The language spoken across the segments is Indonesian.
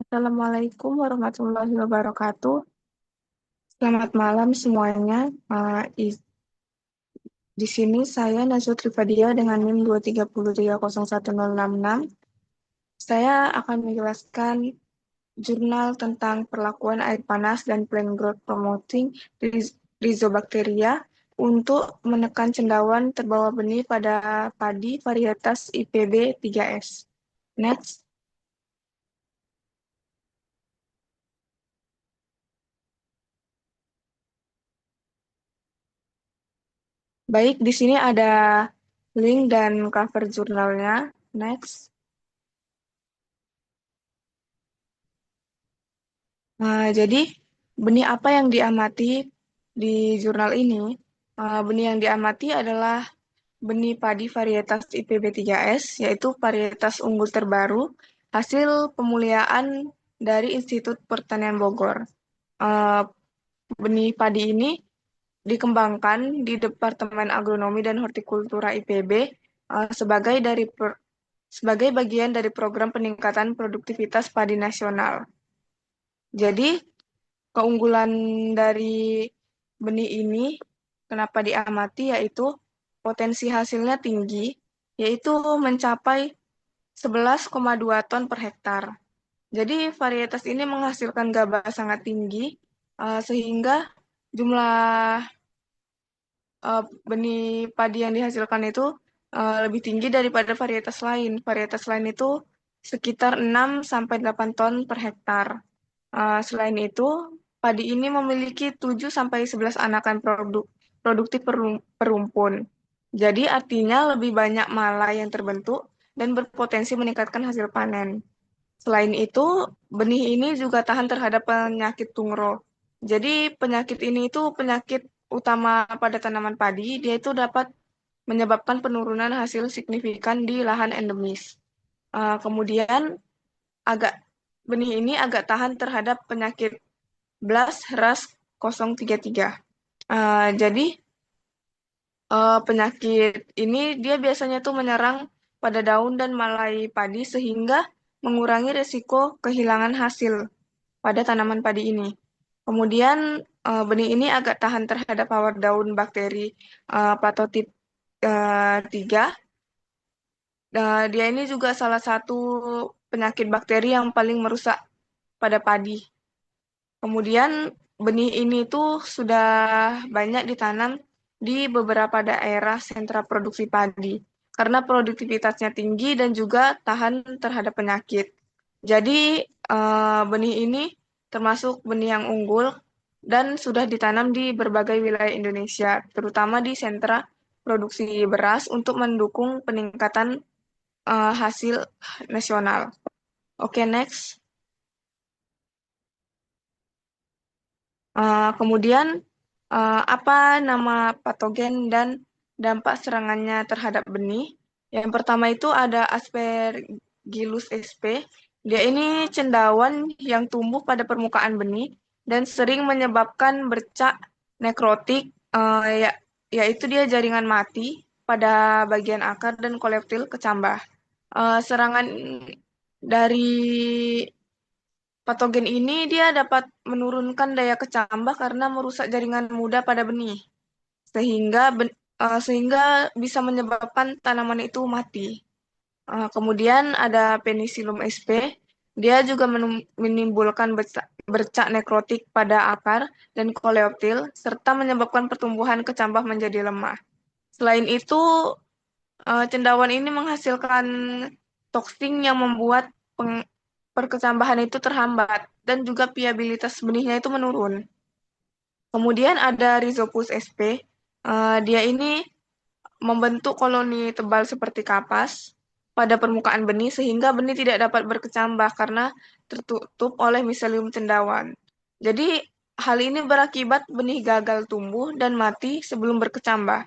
Assalamualaikum warahmatullahi wabarakatuh. Selamat malam semuanya. Di sini saya Najwa Trifadia dengan NIM 230301066. Saya akan menjelaskan jurnal tentang perlakuan air panas dan plant growth promoting Rhizobacteria untuk menekan cendawan terbawa benih pada padi varietas IPB 3S. Next. Baik, di sini ada link dan cover jurnalnya. Next. Jadi, benih apa yang diamati di jurnal ini? Benih yang diamati adalah benih padi varietas IPB3S, yaitu varietas unggul terbaru, hasil pemuliaan dari Institut Pertanian Bogor. Uh, Benih padi ini dikembangkan di Departemen Agronomi dan Hortikultura IPB sebagai bagian dari program peningkatan produktivitas padi nasional. Jadi, keunggulan dari benih ini kenapa diamati yaitu potensi hasilnya tinggi, yaitu mencapai 11,2 ton per hektar. Jadi varietas ini menghasilkan gabah sangat tinggi, sehingga jumlah benih padi yang dihasilkan itu lebih tinggi daripada varietas lain. Varietas lain itu sekitar 6 sampai 8 ton per hektar. Selain itu, padi ini memiliki 7 sampai 11 anakan produktif per rumpun. Jadi artinya lebih banyak mala yang terbentuk dan berpotensi meningkatkan hasil panen. Selain itu, benih ini juga tahan terhadap penyakit tungro. Jadi penyakit ini itu penyakit utama pada tanaman padi, dia itu dapat menyebabkan penurunan hasil signifikan di lahan endemis. Kemudian agak benih ini agak tahan terhadap penyakit BLAST ras 033. Jadi penyakit ini dia biasanya tuh menyerang pada daun dan malai padi sehingga mengurangi risiko kehilangan hasil pada tanaman padi ini. Kemudian benih ini agak tahan terhadap hawar daun bakteri patotip 3. Dia ini juga salah satu penyakit bakteri yang paling merusak pada padi. Kemudian benih ini tuh sudah banyak ditanam di beberapa daerah sentra produksi padi karena produktivitasnya tinggi dan juga tahan terhadap penyakit. Jadi benih ini termasuk benih yang unggul dan sudah ditanam di berbagai wilayah Indonesia, terutama di sentra produksi beras untuk mendukung peningkatan hasil nasional. Oke, next. Kemudian, apa nama patogen dan dampak serangannya terhadap benih? Yang pertama itu ada Aspergillus sp. Dia ini cendawan yang tumbuh pada permukaan benih dan sering menyebabkan bercak nekrotik, yaitu dia jaringan mati pada bagian akar dan koleptil kecambah. Serangan dari patogen ini dia dapat menurunkan daya kecambah karena merusak jaringan muda pada benih, sehingga bisa menyebabkan tanaman itu mati. Kemudian ada Penicillium sp. Dia juga menimbulkan bercak nekrotik pada akar dan koleoptil serta menyebabkan pertumbuhan kecambah menjadi lemah. Selain itu, cendawan ini menghasilkan toksin yang membuat perkecambahan itu terhambat dan juga viabilitas benihnya itu menurun. Kemudian ada Rhizopus sp. Dia ini membentuk koloni tebal seperti kapas pada permukaan benih sehingga benih tidak dapat berkecambah karena tertutup oleh miselium cendawan. Jadi hal ini berakibat benih gagal tumbuh dan mati sebelum berkecambah.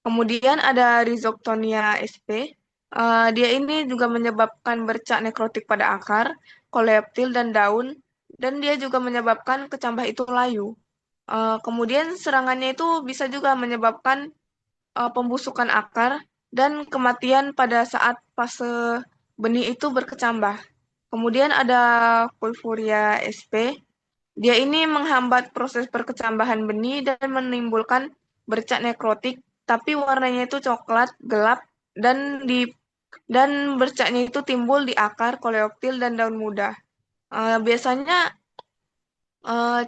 Kemudian ada Rhizoctonia sp. Dia ini juga menyebabkan bercak nekrotik pada akar, koleoptil dan daun, dan dia juga menyebabkan kecambah itu layu. Kemudian serangannya itu bisa juga menyebabkan pembusukan akar dan kematian pada saat fase benih itu berkecambah. Kemudian ada Pulfuria sp. Dia ini menghambat proses perkecambahan benih dan menimbulkan bercak nekrotik, tapi warnanya itu coklat gelap dan bercaknya itu timbul di akar, koleoptil, dan daun muda. Biasanya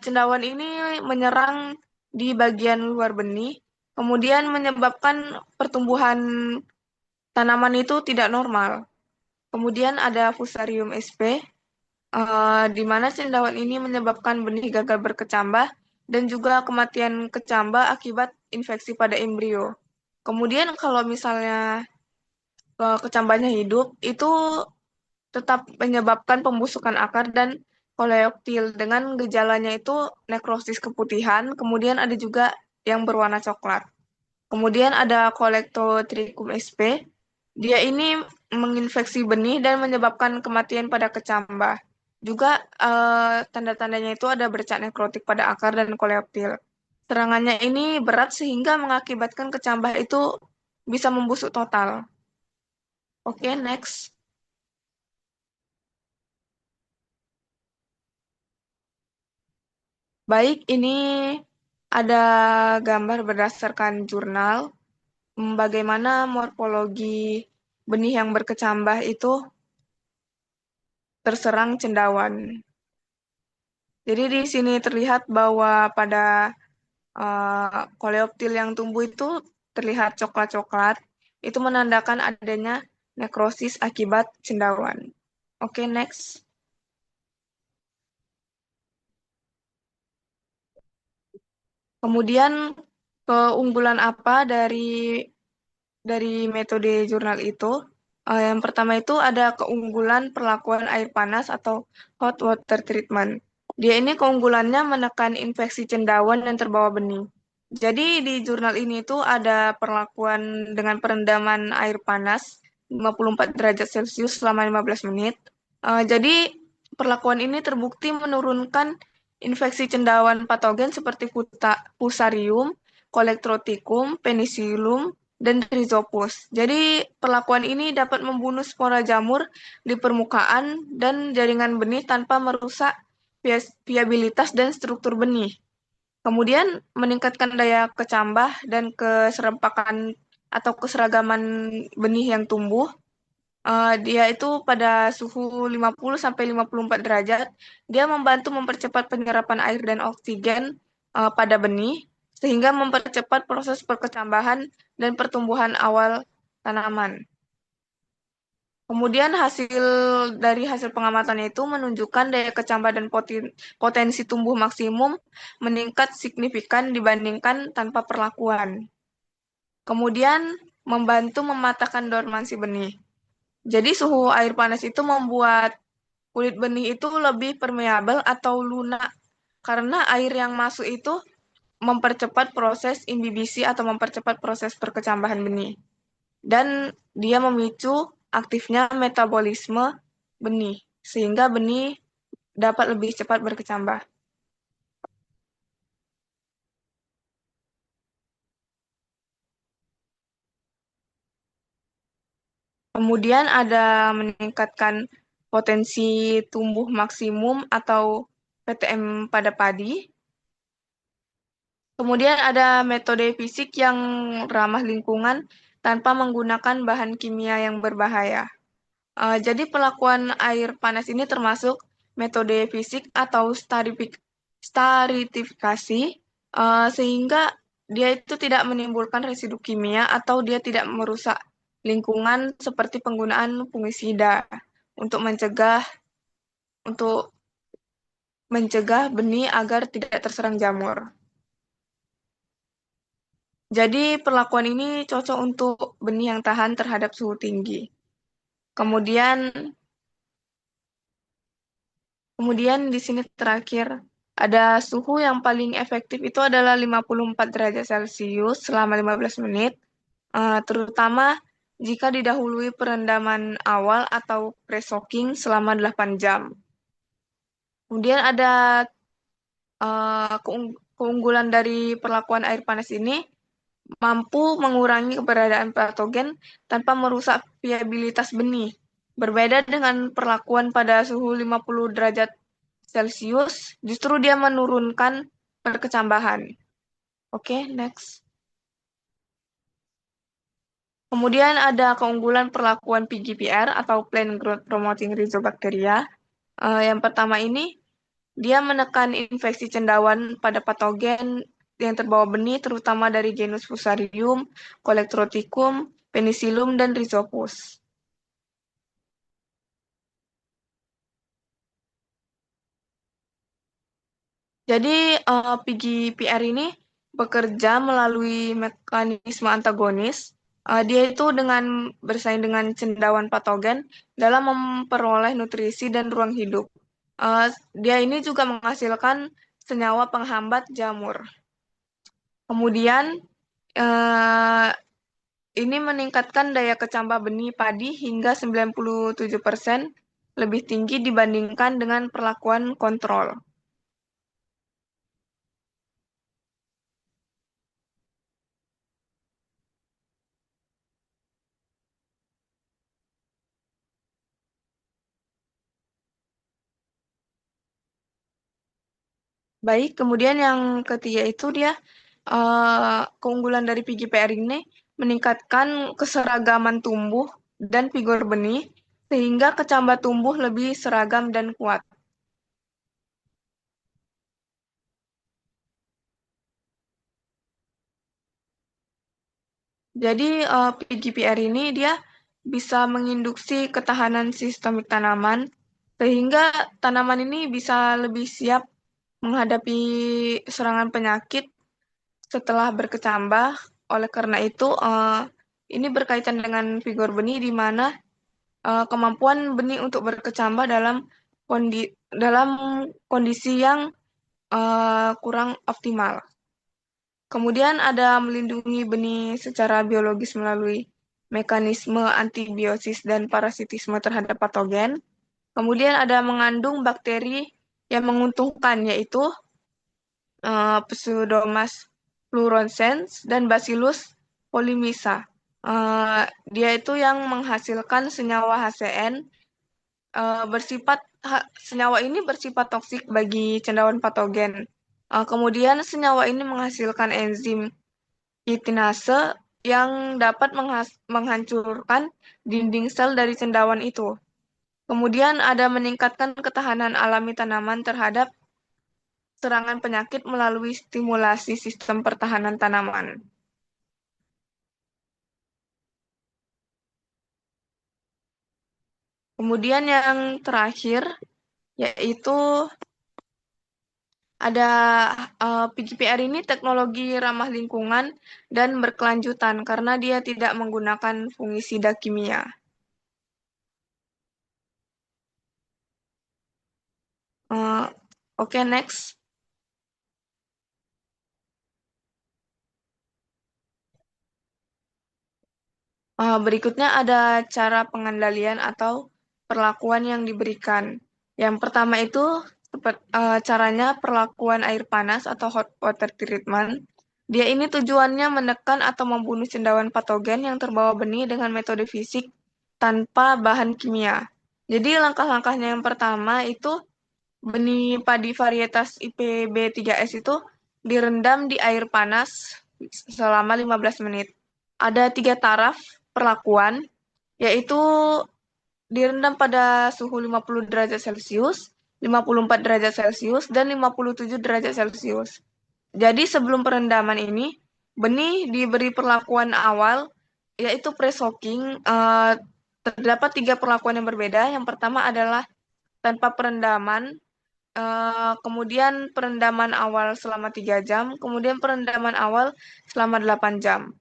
cendawan ini menyerang di bagian luar benih, kemudian menyebabkan pertumbuhan tanaman itu tidak normal. Kemudian ada Fusarium sp, di mana cendawan ini menyebabkan benih gagal berkecambah dan juga kematian kecambah akibat infeksi pada embrio. Kemudian kalau misalnya kecambahnya hidup, itu tetap menyebabkan pembusukan akar dan koleoptil dengan gejalanya itu nekrosis keputihan, kemudian ada juga yang berwarna coklat. Kemudian ada Colectotrichum sp. Dia ini menginfeksi benih dan menyebabkan kematian pada kecambah. Juga tanda-tandanya itu ada bercak nekrotik pada akar dan koleoptil. Serangannya ini berat sehingga mengakibatkan kecambah itu bisa membusuk total. Oke, next. Baik, ini ada gambar berdasarkan jurnal bagaimana morfologi benih yang berkecambah itu terserang cendawan. Jadi di sini terlihat bahwa pada koleoptil yang tumbuh itu terlihat coklat-coklat, itu menandakan adanya nekrosis akibat cendawan. Oke, next. Kemudian keunggulan apa dari metode jurnal itu? Yang pertama itu ada keunggulan perlakuan air panas atau hot water treatment. Dia ini keunggulannya menekan infeksi cendawan dan terbawa benih. Jadi di jurnal ini itu ada perlakuan dengan perendaman air panas 54 derajat Celcius selama 15 menit. Jadi perlakuan ini terbukti menurunkan infeksi cendawan patogen seperti Fusarium, Colectroticum, Penicillium, dan Rhizopus. Jadi perlakuan ini dapat membunuh spora jamur di permukaan dan jaringan benih tanpa merusak viabilitas dan struktur benih. Kemudian meningkatkan daya kecambah dan keserempakan atau keseragaman benih yang tumbuh. Dia itu pada suhu 50 sampai 54 derajat, dia membantu mempercepat penyerapan air dan oksigen pada benih sehingga mempercepat proses perkecambahan dan pertumbuhan awal tanaman. Kemudian dari hasil pengamatannya itu menunjukkan daya kecambah dan potensi tumbuh maksimum meningkat signifikan dibandingkan tanpa perlakuan. Kemudian membantu mematahkan dormansi benih. Jadi suhu air panas itu membuat kulit benih itu lebih permeabel atau lunak karena air yang masuk itu mempercepat proses imbibisi atau mempercepat proses perkecambahan benih. Dan dia memicu aktifnya metabolisme benih sehingga benih dapat lebih cepat berkecambah. Kemudian ada meningkatkan potensi tumbuh maksimum atau PTM pada padi. Kemudian ada metode fisik yang ramah lingkungan tanpa menggunakan bahan kimia yang berbahaya. Jadi pelakuan air panas ini termasuk metode fisik atau stratifikasi, sehingga dia itu tidak menimbulkan residu kimia atau dia tidak merusak lingkungan seperti penggunaan fungisida untuk untuk mencegah benih agar tidak terserang jamur. Jadi perlakuan ini cocok untuk benih yang tahan terhadap suhu tinggi. Kemudian Kemudian di sini terakhir ada suhu yang paling efektif itu adalah 54 derajat Celcius selama 15 menit, terutama jika didahului perendaman awal atau pre-soaking selama 8 jam. Kemudian ada keunggulan dari perlakuan air panas ini mampu mengurangi keberadaan patogen tanpa merusak viabilitas benih. Berbeda dengan perlakuan pada suhu 50 derajat Celcius, justru dia menurunkan perkecambahan. Oke, next. Kemudian ada keunggulan perlakuan PGPR atau Plant Growth Promoting Rhizobacteria. Yang pertama ini, dia menekan infeksi cendawan pada patogen yang terbawa benih, terutama dari genus Fusarium, Colectroticum, Penicillium, dan Rhizopus. Jadi, PGPR ini bekerja melalui mekanisme antagonis. Dia itu dengan bersaing dengan cendawan patogen dalam memperoleh nutrisi dan ruang hidup. Dia ini juga menghasilkan senyawa penghambat jamur. Kemudian, eh, ini meningkatkan daya kecambah benih padi hingga 97% lebih tinggi dibandingkan dengan perlakuan kontrol. Baik, kemudian yang ketiga itu dia keunggulan dari PGPR ini meningkatkan keseragaman tumbuh dan figur benih sehingga kecambah tumbuh lebih seragam dan kuat. Jadi PGPR ini dia bisa menginduksi ketahanan sistemik tanaman sehingga tanaman ini bisa lebih siap menghadapi serangan penyakit setelah berkecambah. Oleh karena itu, ini berkaitan dengan figur benih di mana kemampuan benih untuk berkecambah dalam kondisi yang kurang optimal. Kemudian ada melindungi benih secara biologis melalui mekanisme antibiosis dan parasitisme terhadap patogen. Kemudian ada mengandung bakteri yang menguntungkan, yaitu Pseudomonas fluorescens dan Bacillus polymyxa. Dia itu yang menghasilkan senyawa HCN. Senyawa ini bersifat toksik bagi cendawan patogen. Kemudian senyawa ini menghasilkan enzim kitinase yang dapat menghancurkan dinding sel dari cendawan itu. Kemudian ada meningkatkan ketahanan alami tanaman terhadap serangan penyakit melalui stimulasi sistem pertahanan tanaman. Kemudian yang terakhir yaitu ada PGPR ini teknologi ramah lingkungan dan berkelanjutan karena dia tidak menggunakan fungisida kimia. Oke, next. Berikutnya ada cara pengendalian atau perlakuan yang diberikan. Yang pertama itu caranya perlakuan air panas atau hot water treatment. Dia ini tujuannya menekan atau membunuh cendawan patogen yang terbawa benih dengan metode fisik tanpa bahan kimia. Jadi langkah-langkahnya yang pertama itu benih padi varietas IPB3S itu direndam di air panas selama 15 menit. Ada 3 taraf perlakuan, yaitu direndam pada suhu 50 derajat Celcius, 54 derajat Celcius, dan 57 derajat Celcius. Jadi sebelum perendaman ini, benih diberi perlakuan awal, yaitu pre-soaking. Terdapat 3 perlakuan yang berbeda. Yang pertama adalah tanpa perendaman, kemudian perendaman awal selama 3 jam, kemudian perendaman awal selama 8 jam.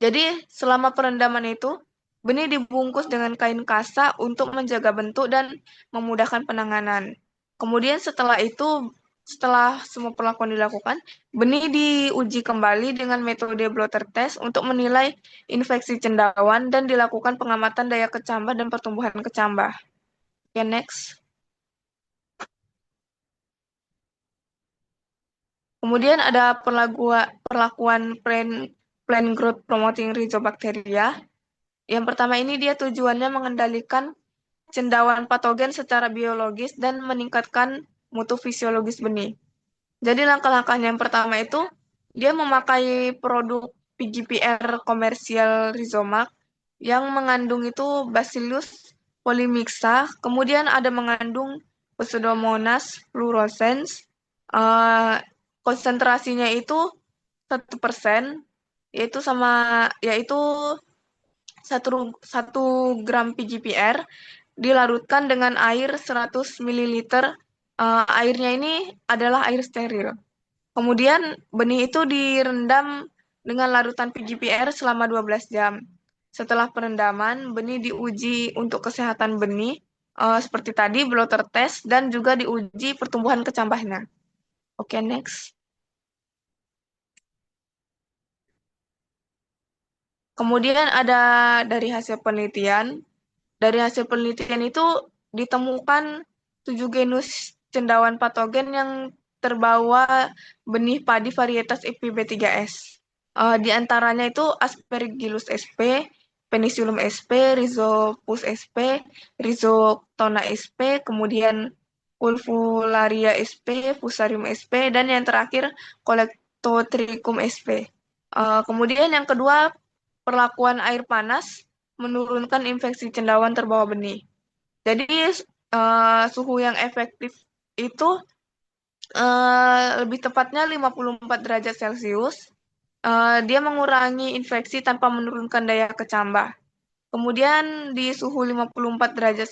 Jadi selama perendaman itu, benih dibungkus dengan kain kasa untuk menjaga bentuk dan memudahkan penanganan. Kemudian setelah semua perlakuan dilakukan, benih diuji kembali dengan metode blotter test untuk menilai infeksi cendawan dan dilakukan pengamatan daya kecambah dan pertumbuhan kecambah. Oke, next. Kemudian ada perlakuan plant growth promoting rhizobacteria. Yang pertama ini dia tujuannya mengendalikan cendawan patogen secara biologis dan meningkatkan mutu fisiologis benih. Jadi langkah-langkahnya yang pertama itu dia memakai produk PGPR komersial Rhizomax yang mengandung itu Bacillus polymixa, kemudian ada mengandung Pseudomonas fluorescens, eh, konsentrasinya itu 1%, yaitu satu gram PGPR dilarutkan dengan air 100 ml. Airnya ini adalah air steril. Kemudian benih itu direndam dengan larutan PGPR selama 12 jam. Setelah perendaman, benih diuji untuk kesehatan benih, seperti tadi blotter test, dan juga diuji pertumbuhan kecambahnya. Oke, next. Kemudian ada dari hasil penelitian. Dari hasil penelitian itu ditemukan 7 genus cendawan patogen yang terbawa benih padi varietas IPB3S. Di antaranya itu Aspergillus sp, Penicillium sp, Rhizopus sp, Rhizoctona sp, kemudian Pulvularia sp, Fusarium sp, dan yang terakhir Colectotrichum sp. Kemudian yang kedua, perlakuan air panas menurunkan infeksi cendawan terbawa benih. Jadi suhu yang efektif itu lebih tepatnya 54 derajat Celcius. Dia mengurangi infeksi tanpa menurunkan daya kecambah. Kemudian di suhu 54 derajat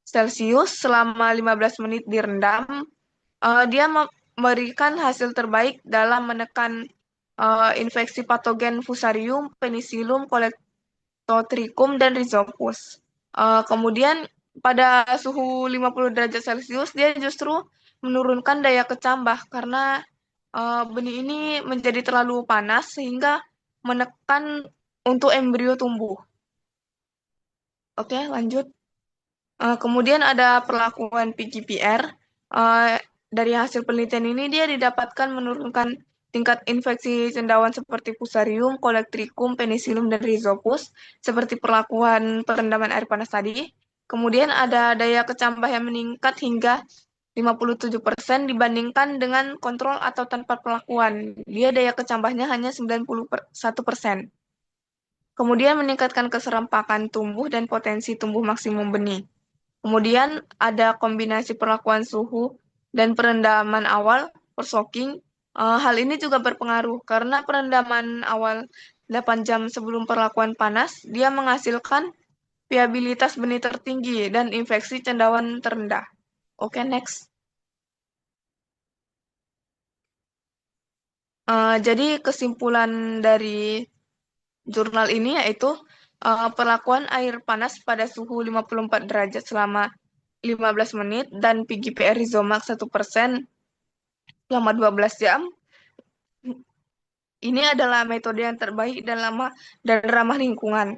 Celcius selama 15 menit direndam, dia memberikan hasil terbaik dalam menekan infeksi patogen Fusarium, Penicillium, Colectotrichum, dan Rhizopus. Kemudian pada suhu 50 derajat Celcius dia justru menurunkan daya kecambah karena benih ini menjadi terlalu panas sehingga menekan untuk embrio tumbuh. Oke, lanjut. Kemudian ada perlakuan PGPR. Dari hasil penelitian ini dia didapatkan menurunkan tingkat infeksi cendawan seperti Fusarium, Colectrichum, Penicillium, dan Rhizopus, seperti perlakuan perendaman air panas tadi. Kemudian ada daya kecambah yang meningkat hingga 57% dibandingkan dengan kontrol atau tanpa perlakuan. Dia daya kecambahnya hanya 91%. Kemudian meningkatkan keserampakan tumbuh dan potensi tumbuh maksimum benih. Kemudian ada kombinasi perlakuan suhu dan perendaman awal, persoaking. Hal ini juga berpengaruh karena perendaman awal 8 jam sebelum perlakuan panas, dia menghasilkan viabilitas benih tertinggi dan infeksi cendawan terendah. Oke, next. Jadi kesimpulan dari jurnal ini yaitu perlakuan air panas pada suhu 54 derajat selama 15 menit dan PGPR Rhizomax 1% selama 12 jam. Ini adalah metode yang terbaik dan ramah lingkungan.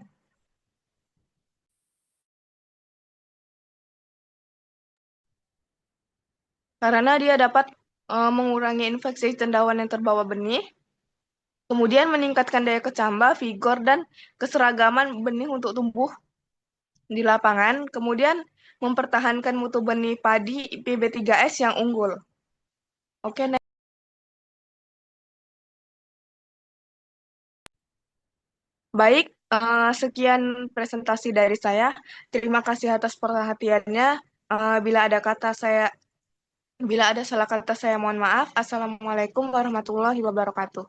Karena dia dapat mengurangi infeksi cendawan yang terbawa benih, kemudian meningkatkan daya kecambah, vigor, dan keseragaman benih untuk tumbuh di lapangan, kemudian mempertahankan mutu benih padi IPB3S yang unggul. Oke, baik, sekian presentasi dari saya. Terima kasih atas perhatiannya. Eh, bila ada kata saya, Bila ada salah kata saya mohon maaf. Assalamualaikum warahmatullahi wabarakatuh.